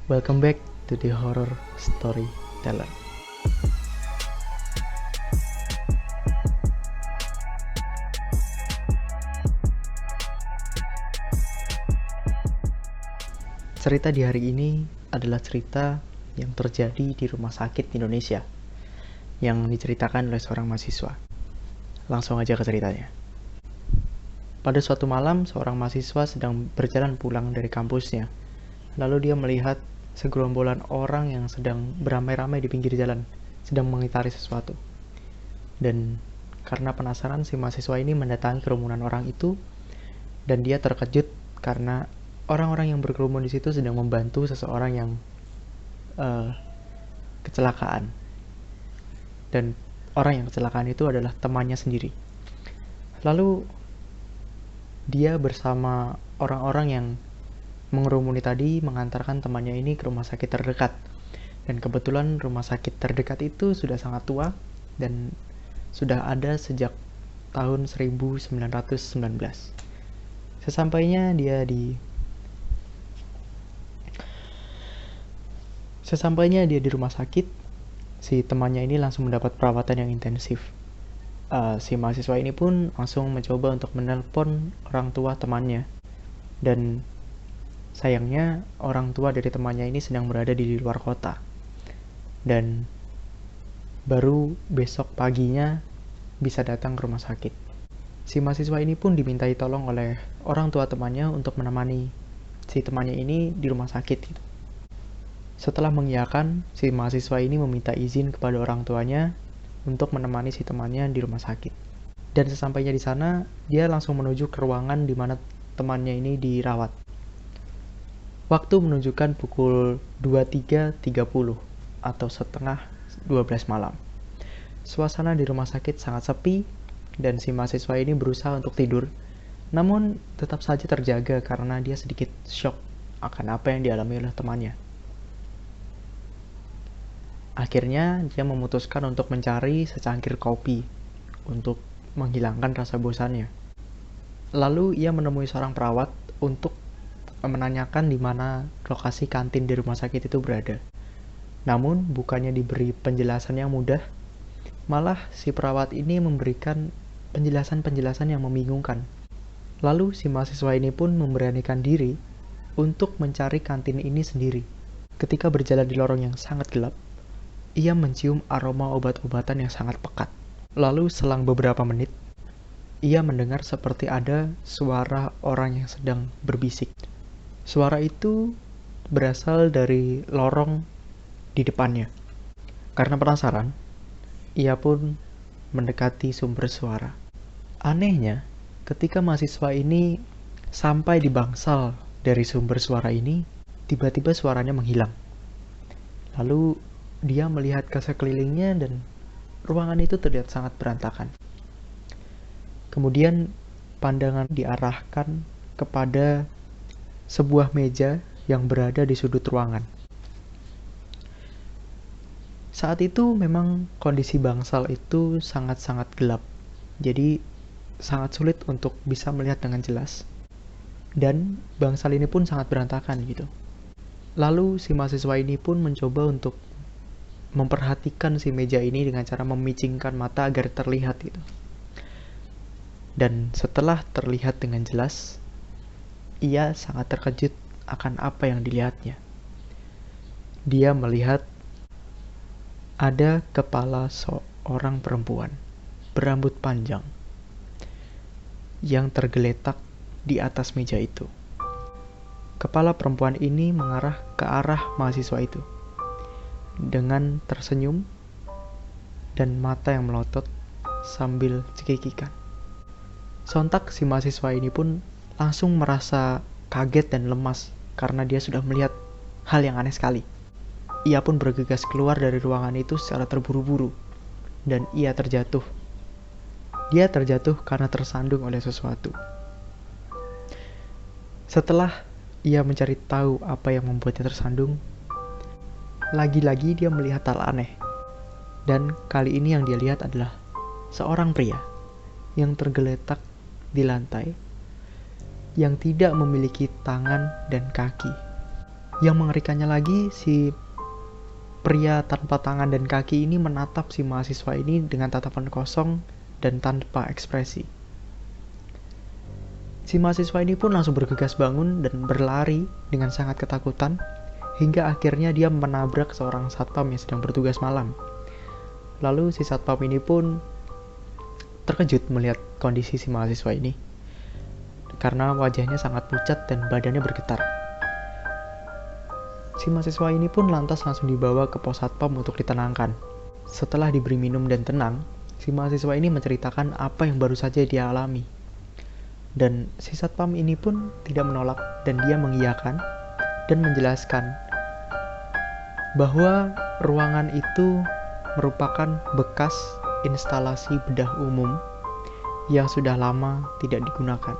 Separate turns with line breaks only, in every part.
Welcome back to the Horror Storyteller. Cerita di hari ini adalah cerita yang terjadi di rumah sakit di Indonesia yang diceritakan oleh seorang mahasiswa. Langsung aja ke ceritanya. Pada suatu malam, seorang mahasiswa sedang berjalan pulang dari kampusnya. Lalu dia melihat segerombolan orang yang sedang beramai-ramai di pinggir jalan, sedang mengitari sesuatu. Dan karena penasaran, si mahasiswa ini mendatangi kerumunan orang itu, dan dia terkejut karena orang-orang yang berkerumun di situ sedang membantu seseorang yang kecelakaan. Dan orang yang kecelakaan itu adalah temannya sendiri. Lalu dia bersama orang-orang yang mengerumuni tadi mengantarkan temannya ini ke rumah sakit terdekat. Dan kebetulan rumah sakit terdekat itu sudah sangat tua dan sudah ada sejak tahun 1919. Sesampainya dia di rumah sakit, si temannya ini langsung mendapat perawatan yang intensif. Si mahasiswa ini pun langsung mencoba untuk menelpon orang tua temannya. Dan sayangnya orang tua dari temannya ini sedang berada di luar kota. Dan baru besok paginya bisa datang ke rumah sakit. Si mahasiswa ini pun dimintai tolong oleh orang tua temannya untuk menemani si temannya ini di rumah sakit gitu. Setelah mengiyakan, si mahasiswa ini meminta izin kepada orang tuanya untuk menemani si temannya di rumah sakit. Dan sesampainya di sana, dia langsung menuju ke ruangan di mana temannya ini dirawat. Waktu menunjukkan pukul 23.30 atau setengah 12 malam. Suasana di rumah sakit sangat sepi dan si mahasiswa ini berusaha untuk tidur, namun tetap saja terjaga karena dia sedikit shock akan apa yang dialami oleh temannya. Akhirnya, dia memutuskan untuk mencari secangkir kopi untuk menghilangkan rasa bosannya. Lalu, ia menemui seorang perawat untuk menanyakan di mana lokasi kantin di rumah sakit itu berada. Namun, bukannya diberi penjelasan yang mudah, malah si perawat ini memberikan penjelasan-penjelasan yang membingungkan. Lalu, si mahasiswa ini pun memberanikan diri untuk mencari kantin ini sendiri. Ketika berjalan di lorong yang sangat gelap, ia mencium aroma obat-obatan yang sangat pekat. Lalu selang beberapa menit, ia mendengar seperti ada suara orang yang sedang berbisik. Suara itu berasal dari lorong di depannya. Karena penasaran, ia pun mendekati sumber suara. Anehnya, ketika mahasiswa ini sampai di bangsal dari sumber suara ini, tiba-tiba suaranya menghilang. Lalu dia melihat ke sekelilingnya dan ruangan itu terlihat sangat berantakan. Kemudian pandangan diarahkan kepada sebuah meja yang berada di sudut ruangan. Saat itu memang kondisi bangsal itu sangat-sangat gelap. Jadi sangat sulit untuk bisa melihat dengan jelas. Dan bangsal ini pun sangat berantakan gitu. Lalu si mahasiswa ini pun mencoba untuk memperhatikan si meja ini dengan cara memicingkan mata agar terlihat gitu. Dan setelah terlihat dengan jelas, ia sangat terkejut akan apa yang dilihatnya. Dia melihat ada kepala seorang perempuan berambut panjang yang tergeletak di atas meja itu. Kepala perempuan ini mengarah ke arah mahasiswa itu dengan tersenyum dan mata yang melotot sambil cekikikan. Sontak si mahasiswa ini pun langsung merasa kaget dan lemas karena dia sudah melihat hal yang aneh sekali. Ia pun bergegas keluar dari ruangan itu secara terburu-buru dan ia terjatuh. Dia terjatuh karena tersandung oleh sesuatu. Setelah ia mencari tahu apa yang membuatnya tersandung, lagi-lagi dia melihat hal aneh. Dan kali ini yang dia lihat adalah seorang pria yang tergeletak di lantai, yang tidak memiliki tangan dan kaki. Yang mengerikannya lagi, si pria tanpa tangan dan kaki ini menatap si mahasiswa ini dengan tatapan kosong dan tanpa ekspresi. Si mahasiswa ini pun langsung bergegas bangun dan berlari dengan sangat ketakutan, hingga akhirnya dia menabrak seorang satpam yang sedang bertugas malam. Lalu si satpam ini pun terkejut melihat kondisi si mahasiswa ini, karena wajahnya sangat pucat dan badannya bergetar. Si mahasiswa ini pun lantas langsung dibawa ke pos satpam untuk ditenangkan. Setelah diberi minum dan tenang, si mahasiswa ini menceritakan apa yang baru saja dia alami. Dan si satpam ini pun tidak menolak dan dia mengiyakan dan menjelaskan bahwa ruangan itu merupakan bekas instalasi bedah umum yang sudah lama tidak digunakan.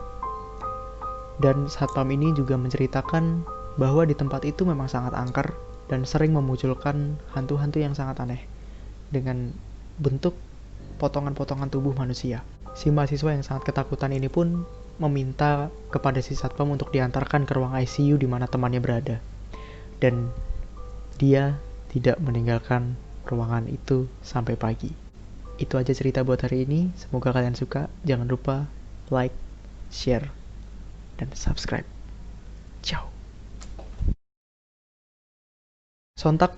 Dan satpam ini juga menceritakan bahwa di tempat itu memang sangat angker dan sering memunculkan hantu-hantu yang sangat aneh dengan bentuk potongan-potongan tubuh manusia. Si mahasiswa yang sangat ketakutan ini pun meminta kepada si satpam untuk diantarkan ke ruang ICU di mana temannya berada. Dan dia tidak meninggalkan ruangan itu sampai pagi. Itu aja cerita buat hari ini. Semoga kalian suka. Jangan lupa like, share, dan subscribe. Ciao. Sontak